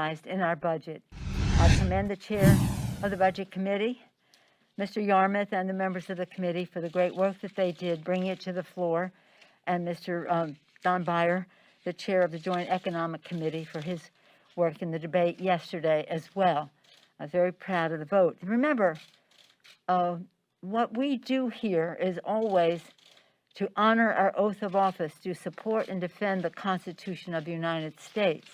prioritized in our budget. I commend the chair of the Budget Committee, Mr. Yarmouth, and the members of the committee for the great work that they did bringing it to the floor, and Mr. Don Beyer, the chair of the Joint Economic Committee, for his work in the debate yesterday as well. I'm very proud of the vote. Remember, what we do here is always to honor our oath of office, to support and defend the Constitution of the United States.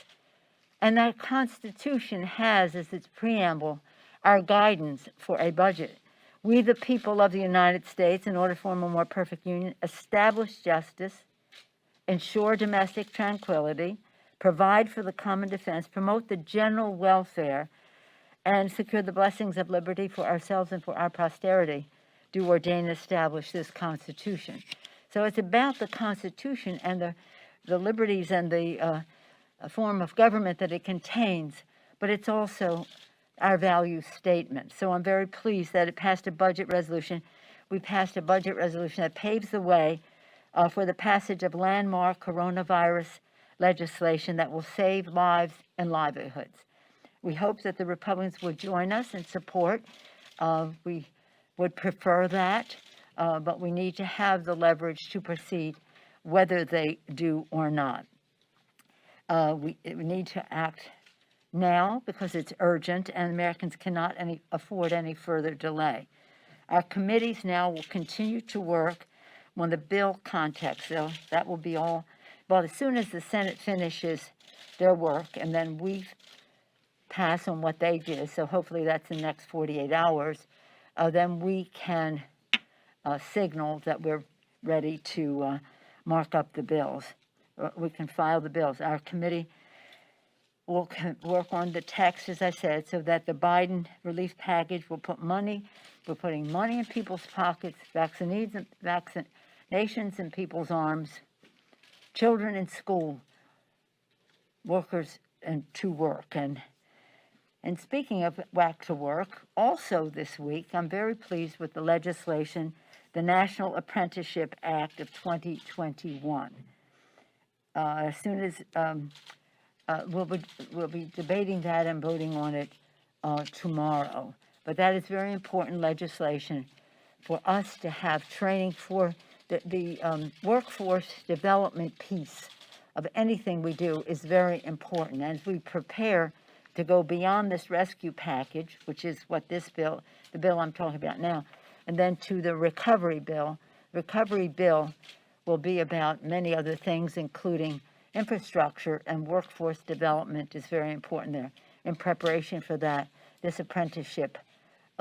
And that Constitution has as its preamble our guidance for a budget. We, the people of the United States, in order to form a more perfect union, establish justice, ensure domestic tranquility, provide for the common defense, promote the general welfare, and secure the blessings of liberty for ourselves and for our posterity, do ordain and establish this Constitution. So it's about the Constitution and the liberties and the form of government that it contains, but it's also our value statement. So I'm very pleased that it passed a budget resolution. We passed a budget resolution that paves the way for the passage of landmark coronavirus legislation that will save lives and livelihoods. We hope that the Republicans would join us in support. We would prefer that, but we need to have the leverage to proceed whether they do or not. We need to act now because it's urgent and Americans cannot afford any further delay. Our committees now will continue to work on the bill context. So that will be all, well, as soon as the Senate finishes their work and then we pass on what they did, so hopefully that's in the next 48 hours, then we can signal that we're ready to mark up the bills. We can file the bills. Our committee will work on the text, as I said, so that the Biden relief package will put money, we're putting money in people's pockets, vaccinations in people's arms, children in school, workers and to work. And speaking of back to work, also this week, I'm very pleased with the legislation, the National Apprenticeship Act of 2021. As soon as we'll be debating that and voting on it tomorrow. But that is very important legislation for us to have training for the workforce development piece of anything we do is very important. As we prepare to go beyond this rescue package, which is what this bill, the bill I'm talking about now, and then to the recovery bill. Recovery bill will be about many other things, including infrastructure, and workforce development is very important there. In preparation for that, this apprenticeship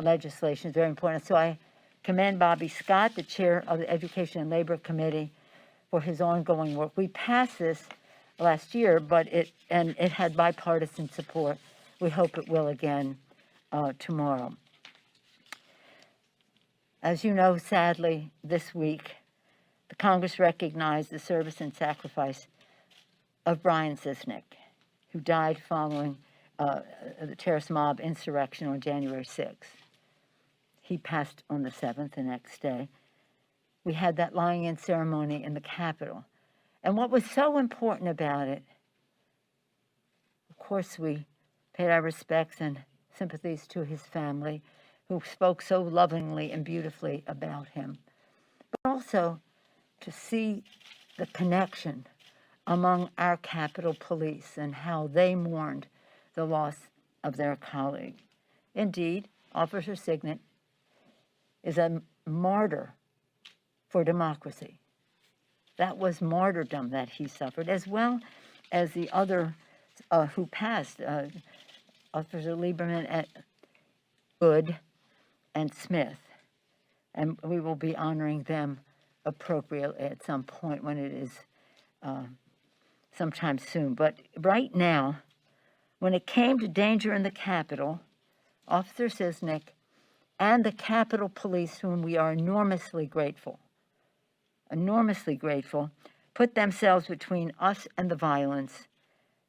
legislation is very important. So I commend Bobby Scott, the chair of the Education and Labor Committee, for his ongoing work. We passed this last year, but it had bipartisan support. We hope it will again tomorrow. As you know, sadly, this week, the Congress recognized the service and sacrifice of Brian Sisnick, who died following the terrorist mob insurrection on January 6th. He passed on the 7th, the next day. We had that lying-in ceremony in the Capitol. And what was so important about it, of course, we paid our respects and sympathies to his family, who spoke so lovingly and beautifully about him, but also to see the connection among our Capitol Police and how they mourned the loss of their colleague. Indeed, Officer Sisnick is a martyr for democracy. That was martyrdom that he suffered, as well as the other who passed, Officer Lieberman and Good and Smith. And we will be honoring them appropriately at some point when it is sometime soon. But right now, when it came to danger in the Capitol, Officer Sisnick and the Capitol Police, whom we are enormously grateful, put themselves between us and the violence,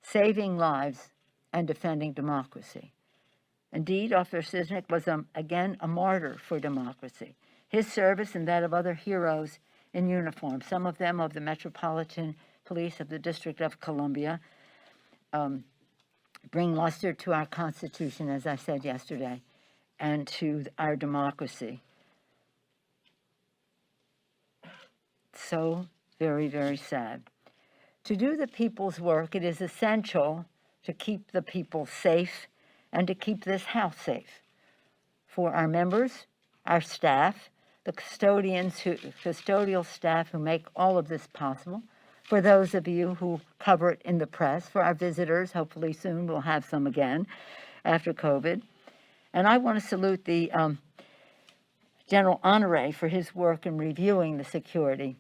saving lives and defending democracy. Indeed, Officer Sisnick was, again, a martyr for democracy. His service and that of other heroes in uniform, some of them of the Metropolitan Police of the District of Columbia, bring luster to our Constitution, as I said yesterday, and to our democracy. So very, very sad. To do the people's work, it is essential to keep the people safe and to keep this house safe. For our members, our staff, the custodial staff who make all of this possible, for those of you who cover it in the press, for our visitors, hopefully soon we'll have some again after COVID. And I want to salute the General Honore for his work in reviewing the security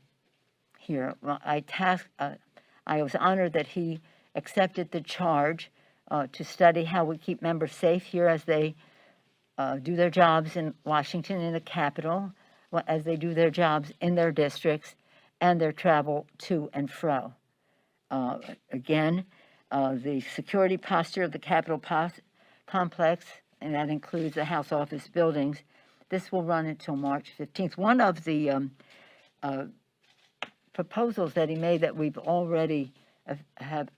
here. Well, I was honored that he accepted the charge to study how we keep members safe here as they do their jobs in Washington, in the Capitol, as they do their jobs in their districts, and their travel to and fro. Again, the security posture of the Capitol complex, and that includes the House office buildings, this will run until March 15th. One of the proposals that he made that we've already have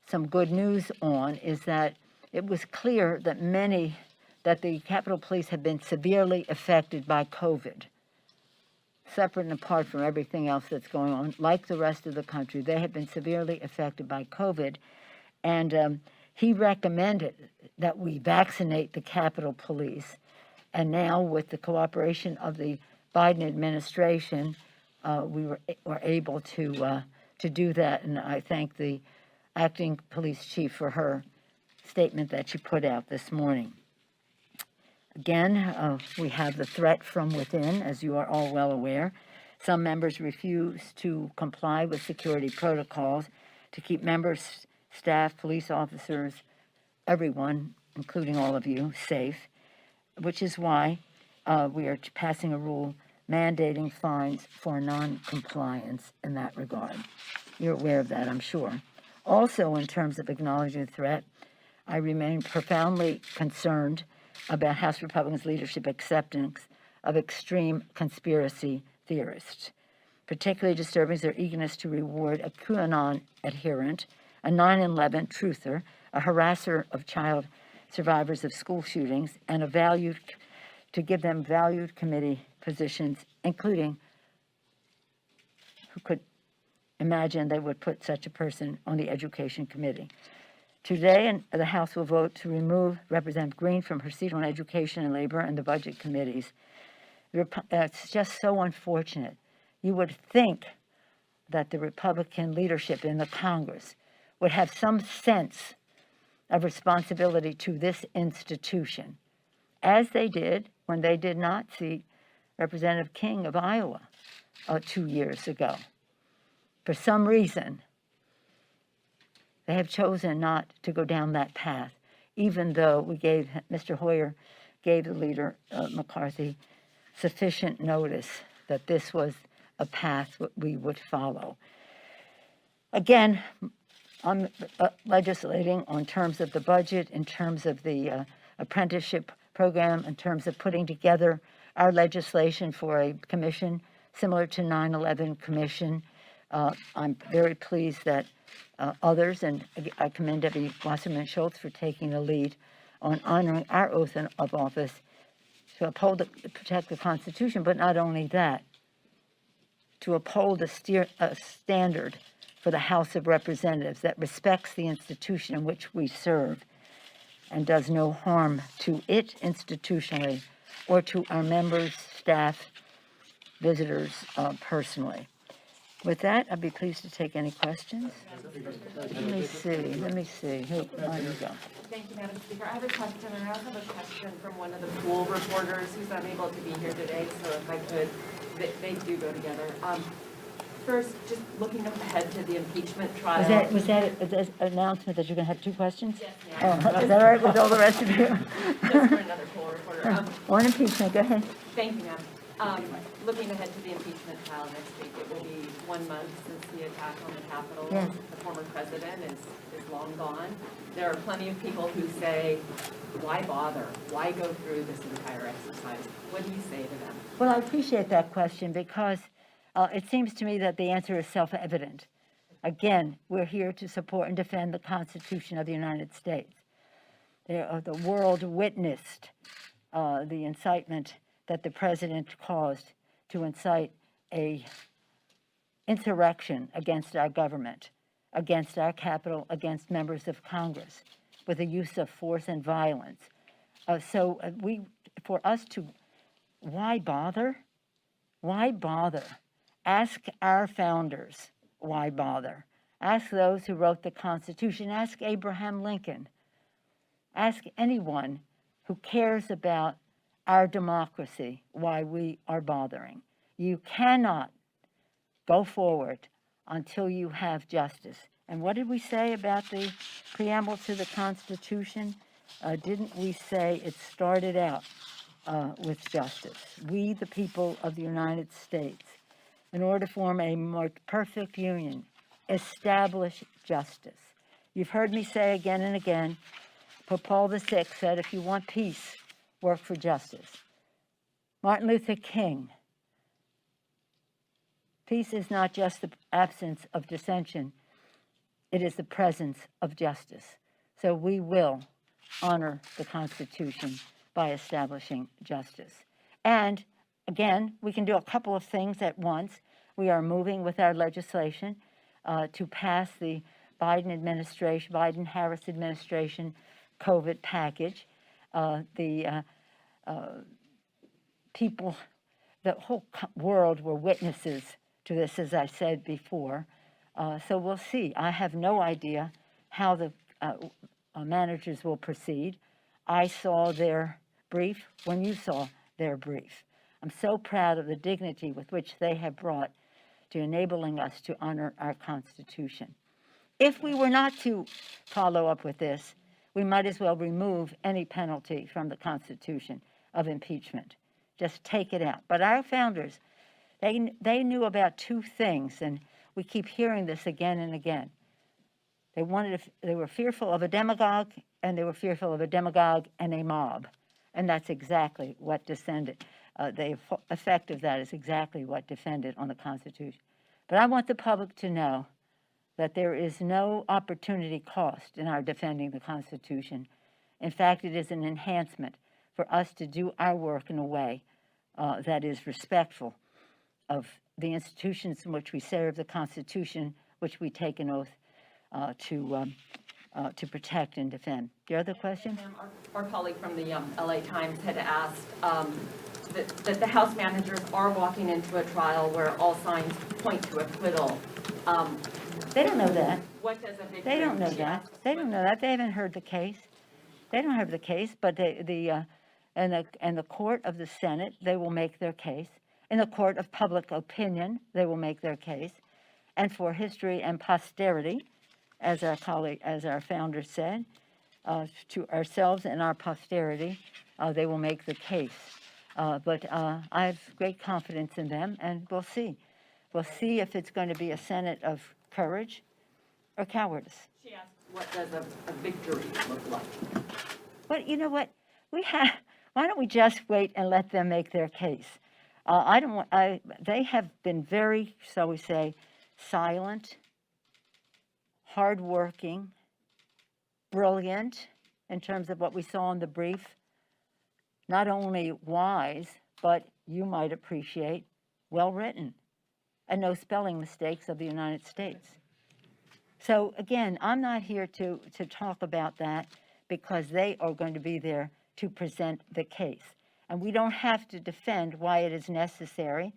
some good news on is that it was clear that the Capitol Police have been severely affected by COVID. Separate and apart from everything else that's going on, like the rest of the country, they have been severely affected by COVID. And he recommended that we vaccinate the Capitol Police. And now, with the cooperation of the Biden administration, we were able to do that. And I thank the acting police chief for her statement that she put out this morning. Again, we have the threat from within, as you are all well aware. Some members refuse to comply with security protocols to keep members, staff, police officers, everyone, including all of you, safe, which is why we are passing a rule mandating fines for non-compliance in that regard. You're aware of that, I'm sure. Also, in terms of acknowledging the threat, I remain profoundly concerned about House Republicans' leadership acceptance of extreme conspiracy theorists. Particularly disturbing is their eagerness to reward a QAnon adherent, a 9/11 truther, a harasser of child survivors of school shootings, and to give them valued committee positions, including who could imagine they would put such a person on the Education Committee. Today, the House will vote to remove Representative Green from her seat on Education and Labor and the Budget Committees. It's just so unfortunate. You would think that the Republican leadership in the Congress would have some sense of responsibility to this institution, as they did when they did not seat Representative King of Iowa 2 years ago. For some reason, they have chosen not to go down that path, even though Mr. Hoyer gave the leader, McCarthy, sufficient notice that this was a path we would follow. Again, I'm legislating on terms of the budget, in terms of the apprenticeship program, in terms of putting together our legislation for a commission similar to 9/11 Commission. I'm very pleased that others, and I commend Debbie Wasserman Schultz for taking the lead on honoring our oath of office to protect the Constitution, but not only that, to uphold a standard for the House of Representatives that respects the institution in which we serve and does no harm to it institutionally or to our members, staff, visitors personally. With that, I'd be pleased to take any questions. Let me see. Who? There you go. Thank you, Madam Speaker. I have a question, and I also have a question from one of the pool reporters who's unable to be here today, so if I could, they do go together. First, just looking ahead to the impeachment trial. Was that an announcement that you're going to have 2 questions? Yes, ma'am. Oh, is that all right with all the rest of you? Just for another pool reporter. One impeachment, go ahead. Thank you, ma'am. Looking ahead to the impeachment trial next week, it will be 1 month since the attack on the Capitol. Yes. The former president is long gone. There are plenty of people who say, why bother? Why go through this entire exercise? What do you say to them? Well, I appreciate that question because it seems to me that the answer is self-evident. Again, we're here to support and defend the Constitution of the United States. The world witnessed the incitement that the president caused to incite a insurrection against our government, against our Capitol, against members of Congress, with the use of force and violence. For us to, why bother? Why bother? Ask our founders, why bother? Ask those who wrote the Constitution. Ask Abraham Lincoln. Ask anyone who cares about our democracy why we are bothering. You cannot go forward until you have justice. And what did we say about the preamble to the Constitution? Didn't we say it started out with justice? We, the people of the United States, in order to form a more perfect union, establish justice. You've heard me say again and again, Pope Paul VI said, if you want peace, work for justice. Martin Luther King, peace is not just the absence of dissension, it is the presence of justice. So we will honor the Constitution by establishing justice. And again, we can do a couple of things at once. We are moving with our legislation to pass the Biden-Harris administration COVID package. The whole world were witnesses to this, as I said before. So we'll see. I have no idea how the managers will proceed. I saw their brief when you saw their brief. I'm so proud of the dignity with which they have brought to enabling us to honor our Constitution. If we were not to follow up with this, we might as well remove any penalty from the Constitution of impeachment. Just take it out. But our founders, they knew about two things, and we keep hearing this again and again. They were fearful of a demagogue, and they were fearful of a demagogue and a mob. And that's exactly what descended. The effect of that is exactly what defended on the Constitution. But I want the public to know that there is no opportunity cost in our defending the Constitution. In fact, it is an enhancement for us to do our work in a way that is respectful of the institutions in which we serve, the Constitution, which we take an oath to protect and defend. Your other question? Ma'am, our colleague from the LA Times had asked that the House managers are walking into a trial where all signs point to acquittal. They don't know that. What does a victory? They don't know that. They don't know that. They haven't heard the case. They don't have the case, but in the court of the Senate, they will make their case. In the court of public opinion, they will make their case. And for history and posterity, as our founder said, to ourselves and our posterity, they will make the case. But I have great confidence in them, and we'll see. We'll see if it's going to be a Senate of courage or cowardice. She asked, what does a victory look like? Well, you know what? Why don't we just wait and let them make their case? They have been very, so we say, silent, hardworking, brilliant in terms of what we saw in the brief. Not only wise, but you might appreciate, well written, and no spelling mistakes of the United States. So again, I'm not here to talk about that because they are going to be there to present the case. And we don't have to defend why it is necessary,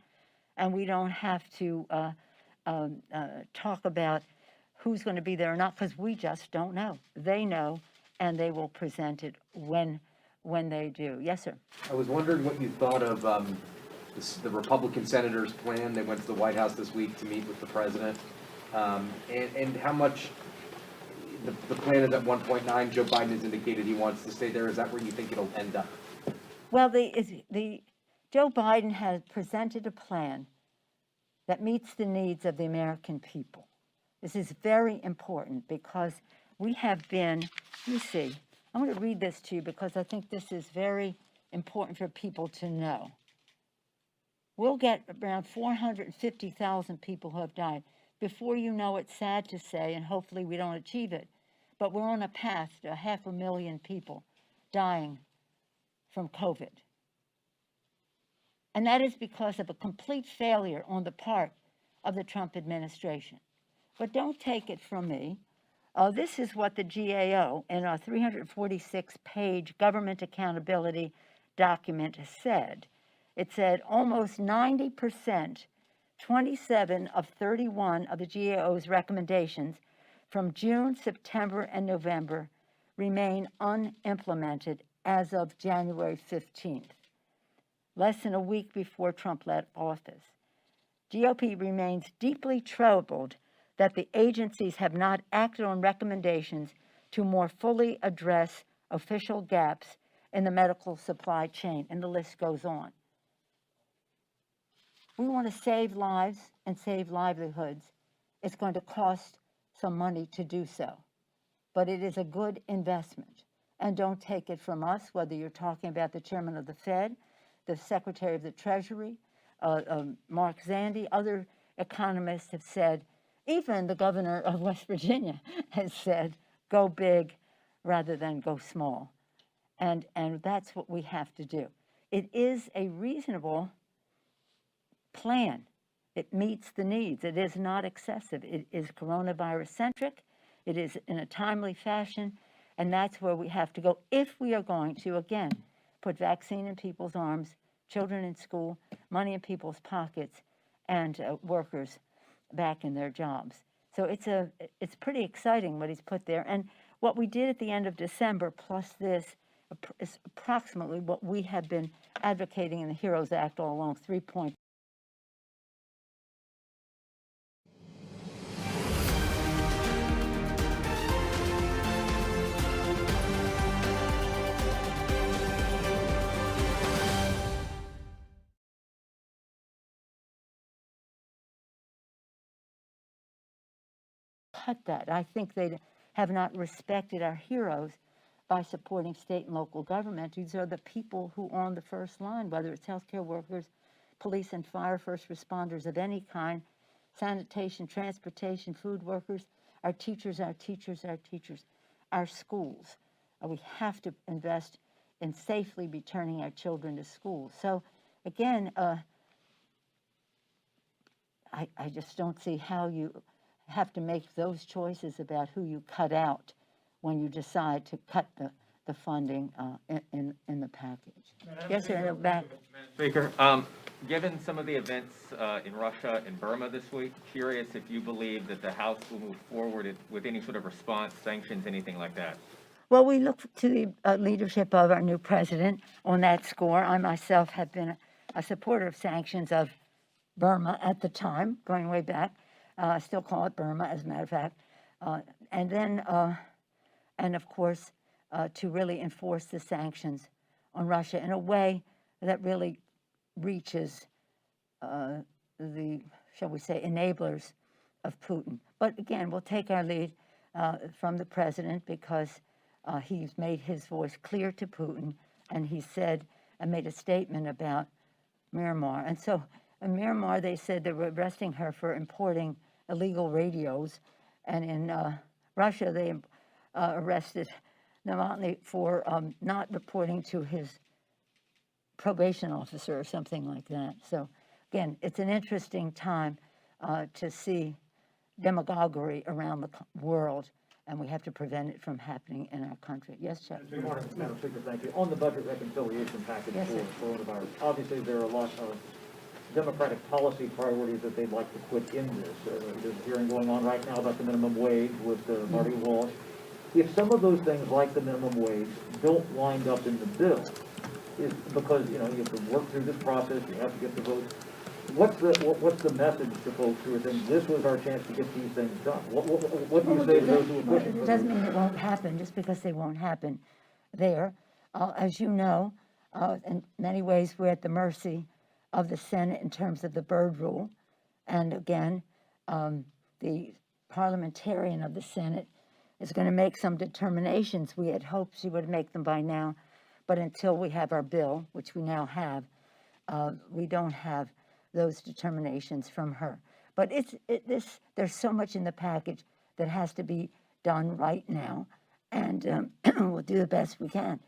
and we don't have to talk about who's going to be there or not, because we just don't know. They know, and they will present it when they do. Yes, sir. I was wondering what you thought of the Republican senators' plan. They went to the White House this week to meet with the president, and how much the plan is at 1.9. Joe Biden has indicated he wants to stay there. Is that where you think it'll end up? Well, Joe Biden has presented a plan that meets the needs of the American people. This is very important because we have been, let me see, I'm going to read this to you because I think this is very important for people to know. We'll get around 450,000 people who have died. before you know it, sad to say, and hopefully we don't achieve it, but we're on a path to 500,000 people dying from COVID. And that is because of a complete failure on the part of the Trump administration. But don't take it from me. This is what the GAO in a 346-page government accountability document said. It said almost 90%, 27 of 31 of the GAO's recommendations from June, September, and November remain unimplemented as of January 15th, less than a week before Trump left office. GOP remains deeply troubled that the agencies have not acted on recommendations to more fully address official gaps in the medical supply chain, and the list goes on. We want to save lives and save livelihoods. It's going to cost some money to do so, but it is a good investment. And don't take it from us, whether you're talking about the chairman of the Fed, the Secretary of the Treasury, Mark Zandi, other economists have said, even the governor of West Virginia has said, go big rather than go small. And that's what we have to do. It is a reasonable plan. It meets the needs. It is not excessive. It is coronavirus-centric. It is in a timely fashion. And that's where we have to go if we are going to, again, put vaccine in people's arms, children in school, money in people's pockets, and workers back in their jobs. So it's pretty exciting what he's put there. And what we did at the end of December, plus this, is approximately what we have been advocating in the HEROES Act all along, 3 points. Cut that. I think they have not respected our heroes by supporting state and local government. These are the people who are on the first line, whether it's healthcare workers, police and fire, first responders of any kind, sanitation, transportation, food workers, our teachers, our schools. We have to invest in safely returning our children to school. So again, I just don't see how you have to make those choices about who you cut out when you decide to cut the funding in the package. Yes, sir, no, back. Speaker, given some of the events in Russia and Burma this week, curious if you believe that the House will move forward with any sort of response, sanctions, anything like that. Well, we look to the leadership of our new president on that score. I myself have been a supporter of sanctions of Burma at the time, going way back. I still call it Burma, as a matter of fact. And then, and of course, to really enforce the sanctions on Russia in a way that really reaches the, shall we say, enablers of Putin. But again, we'll take our lead from the president because he's made his voice clear to Putin, and he said and made a statement about Myanmar. And so in Myanmar, they said they were arresting her for importing illegal radios, and in Russia, they arrested Navalny for not reporting to his probation officer or something like that. So again, it's an interesting time to see demagoguery around the world, and we have to prevent it from happening in our country. Yes, Chuck? Good morning, Madam Speaker, thank you. On the budget reconciliation package Yes, sir. for coronavirus, obviously there are a lot of Democratic policy priorities that they'd like to put in this. There's a hearing going on right now about the minimum wage with Marty Walsh. If some of those things, like the minimum wage, don't wind up in the bill, is because you have to work through this process, you have to get the votes. What's the message to folks who are saying this was our chance to get these things done? What do you say to those who are pushing? It doesn't mean it won't happen just because they won't happen there. As you know, in many ways we're at the mercy of the Senate in terms of the Byrd Rule. And again, the parliamentarian of the Senate is going to make some determinations. We had hoped she would make them by now, but until we have our bill, which we now have, we don't have those determinations from her. But there's so much in the package that has to be done right now, and we'll do the best we can.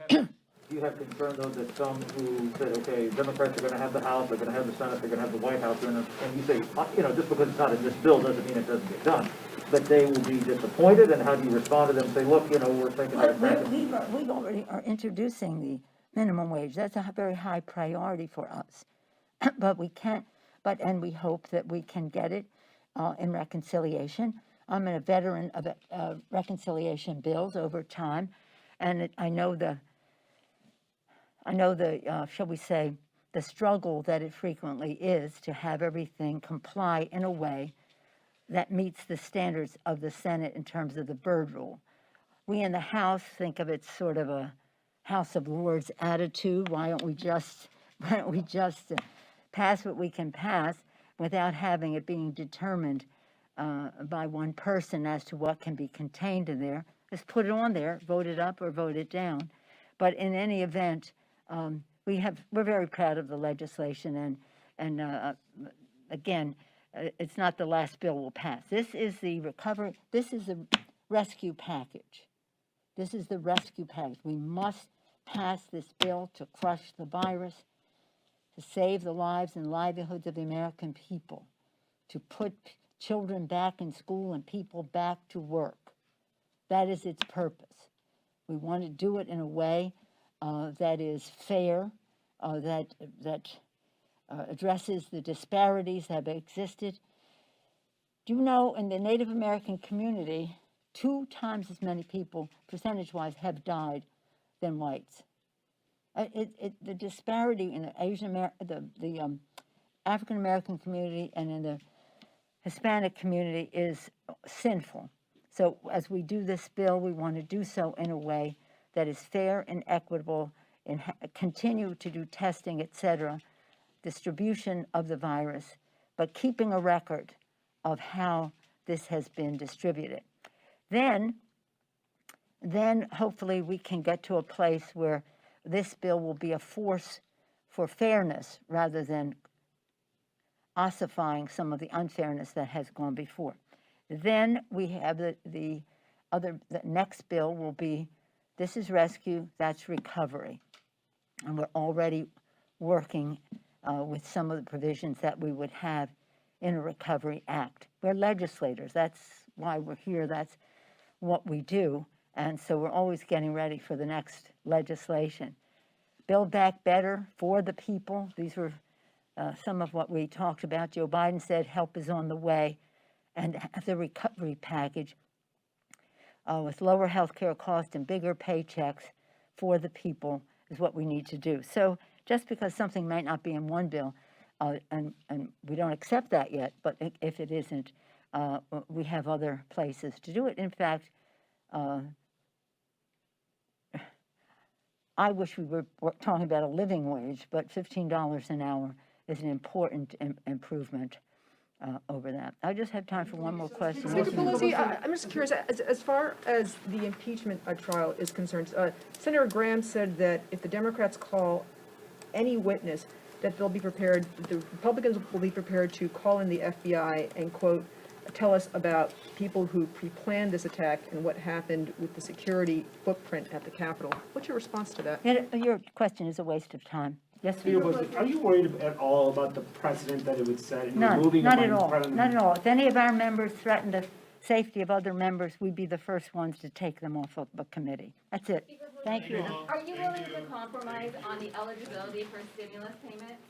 Do you have concern, though, that some who said, okay, Democrats are going to have the House, they're going to have the Senate, they're going to have the White House, and you say, just because it's not in this bill doesn't mean it doesn't get done, but they will be disappointed, and how do you respond to them? Say, look, we're thinking Well, that. we've already are introducing the minimum wage. That's a very high priority for us. But we can't, and we hope that we can get it in reconciliation. I'm a veteran of reconciliation bills over time, and I know the, shall we say, the struggle that it frequently is to have everything comply in a way that meets the standards of the Senate in terms of the Byrd Rule. We in the House think of it sort of a House of Lords attitude. Why don't we just pass what we can pass without having it being determined by one person as to what can be contained in there? Just put it on there, vote it up or vote it down. But in any event, we're very proud of the legislation, and again, it's not the last bill we'll pass. This is the rescue package. This is the rescue package. We must pass this bill to crush the virus, to save the lives and livelihoods of the American people, to put children back in school and people back to work. That is its purpose. We want to do it in a way that is fair, that addresses the disparities that have existed. Do you know, in the Native American community, 2 times as many people, percentage-wise, have died than whites? The disparity in the African American community and in the Hispanic community is sinful. So as we do this bill, we want to do so in a way that is fair and equitable, and continue to do testing, etc., distribution of the virus, but keeping a record of how this has been distributed. Then hopefully we can get to a place where this bill will be a force for fairness rather than ossifying some of the unfairness that has gone before. Then we have the next bill will be, this is rescue, that's recovery. And we're already working with some of the provisions that we would have in a Recovery Act. We're legislators. That's why we're here. That's what we do. And so we're always getting ready for the next legislation. Build Back Better for the people. These were some of what we talked about. Joe Biden said help is on the way. And the recovery package with lower health care costs and bigger paychecks for the people is what we need to do. So just because something might not be in one bill, and we don't accept that yet, but if it isn't, we have other places to do it. In fact, I wish we were talking about a living wage, but $15 an hour is an important improvement over that. I just have time for one more question. Speaker Pelosi, I'm just curious, as far as the impeachment trial is concerned, Senator Graham said that if the Democrats call any witness, that they'll be prepared, the Republicans will be prepared to call in the FBI and, quote, tell us about people who pre-planned this attack and what happened with the security footprint at the Capitol. What's your response to that? Your question is a waste of time. Yes, Speaker Pelosi, are you worried at all about the precedent that it would set in none, removing not a at all, president? not at all. If any of our members threaten the safety of other members, we'd be the first ones to take them off of the committee. That's it. Thank you. Are you willing to compromise on the eligibility for stimulus payments?